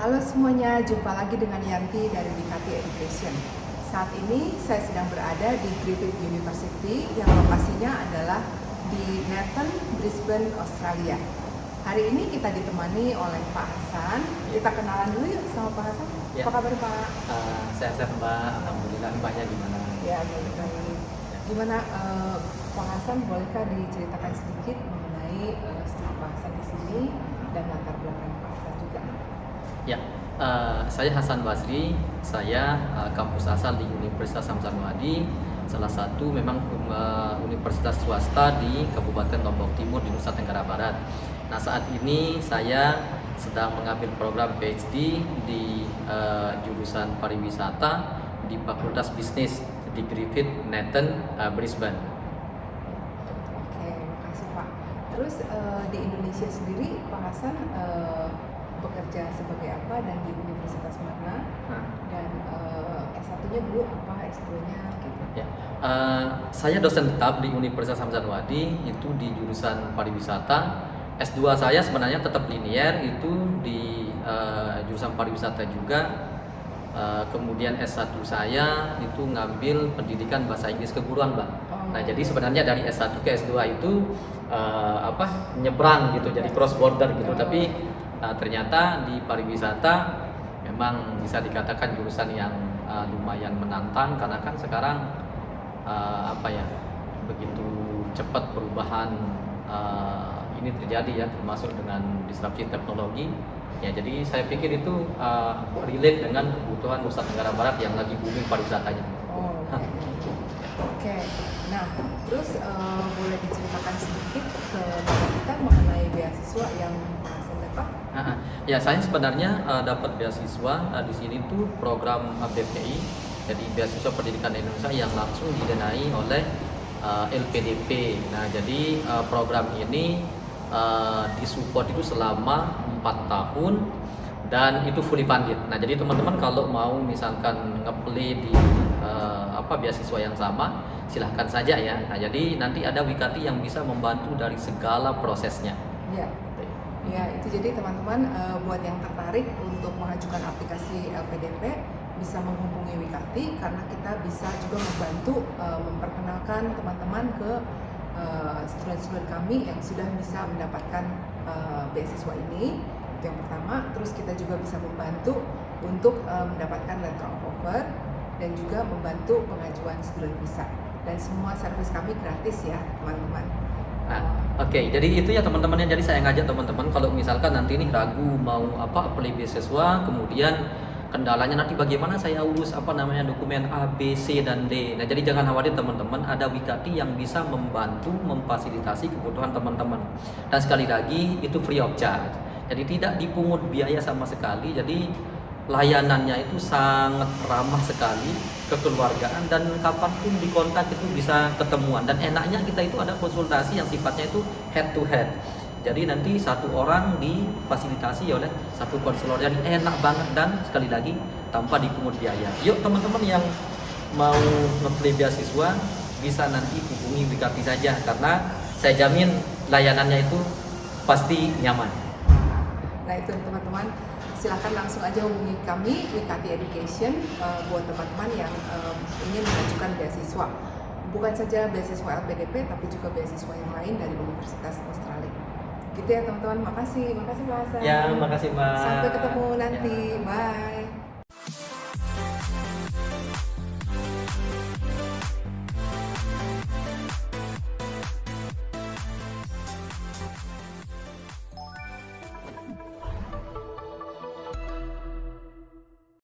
Halo semuanya, jumpa lagi dengan Yanti dari Wikati Education. Saat ini saya sedang berada di Griffith University yang lokasinya adalah di Nathan, Brisbane, Australia. Hari ini kita ditemani oleh Pak Hasan. Kita kenalan dulu yuk sama Pak Hasan. Ya. Apa kabar Pak? Sehat-sehat Mbak, alhamdulillah. Mbaknya gimana? Ya, baik. Gimana Pak Hasan, bolehkah diceritakan sedikit mengenai studi Pak Hasan di sini dan latar belakang Pak Hasan juga? Ya, saya Hasan Basri. Saya kampus asal di Universitas Samsanuadi, salah satu memang universitas swasta di Kabupaten Lombok Timur di Nusa Tenggara Barat. Nah, saat ini saya sedang mengambil program PhD di jurusan pariwisata di Fakultas Bisnis di Griffith, Nathan, Brisbane. Oke, makasih Pak. Terus di Indonesia sendiri Pak Hasan bekerja sebagai apa dan di universitas mana? Dan S1-nya dulu apa, S2-nya gitu? Ya, saya dosen tetap di Universitas Samsanuadi itu di jurusan pariwisata. S2 saya sebenarnya tetap linier itu di jurusan pariwisata juga. Kemudian S1 saya itu ngambil pendidikan bahasa Inggris keguruan, Mbak. Nah, jadi sebenarnya dari S1 ke S2 itu nyebrang gitu, jadi cross border gitu. Tapi ternyata di pariwisata memang bisa dikatakan jurusan yang lumayan menantang karena kan sekarang begitu cepat perubahan ini terjadi ya, termasuk dengan disrupsi teknologi. Ya, jadi saya pikir itu relate dengan kebutuhan Nusa Tenggara Barat yang lagi booming pariwisatanya. Oke. Nah, terus boleh diceritakan sedikit ke kita mengenai beasiswa yang Hasan dapat? Ya, saya sebenarnya dapat beasiswa di sini tuh program BPI, jadi beasiswa pendidikan Indonesia yang langsung didanai oleh LPDP. Nah, jadi program ini disupport itu selama 4 tahun dan itu fully funded. Nah, jadi teman-teman kalau mau misalkan nge-play di beasiswa yang sama, silahkan saja ya. Nah, jadi nanti ada Wikati yang bisa membantu dari segala prosesnya. Iya. Ya, itu jadi teman-teman buat yang tertarik untuk mengajukan aplikasi LPDP bisa menghubungi Wikati karena kita bisa juga membantu memperkenalkan teman-teman ke student-student kami yang sudah bisa mendapatkan beasiswa ini. Itu yang pertama. Terus kita juga bisa membantu untuk mendapatkan letter of offer dan juga membantu pengajuan student visa. Dan semua servis kami gratis ya, teman-teman. Oke, jadi itu ya teman-teman. Jadi saya ngajak teman-teman kalau misalkan nanti ini ragu mau apply beasiswa, kemudian kendalanya nanti bagaimana saya urus dokumen A, B, C dan D. Nah, jadi jangan khawatir teman-teman, ada Wikati yang bisa membantu memfasilitasi kebutuhan teman-teman. Dan sekali lagi itu free of charge. Jadi tidak dipungut biaya sama sekali. Jadi layanannya itu sangat ramah sekali, kekeluargaan, dan kapanpun dikontak itu bisa ketemuan. Dan enaknya kita itu ada konsultasi yang sifatnya itu head to head. Jadi nanti satu orang difasilitasi oleh satu konselor. Jadi enak banget dan sekali lagi tanpa dipungut biaya. Yuk teman-teman yang mau nge-play beasiswa bisa nanti hubungi Wikati saja karena saya jamin layanannya itu pasti nyaman. Nah, itu teman-teman, silahkan langsung aja hubungi kami Wikati Education buat teman-teman yang ingin mengajukan beasiswa. Bukan saja beasiswa LPDP tapi juga beasiswa yang lain dari Universitas Australia. Gitu ya teman-teman, makasih Pak Hasan. Ya, makasih Mbak. Sampai ketemu nanti, bye.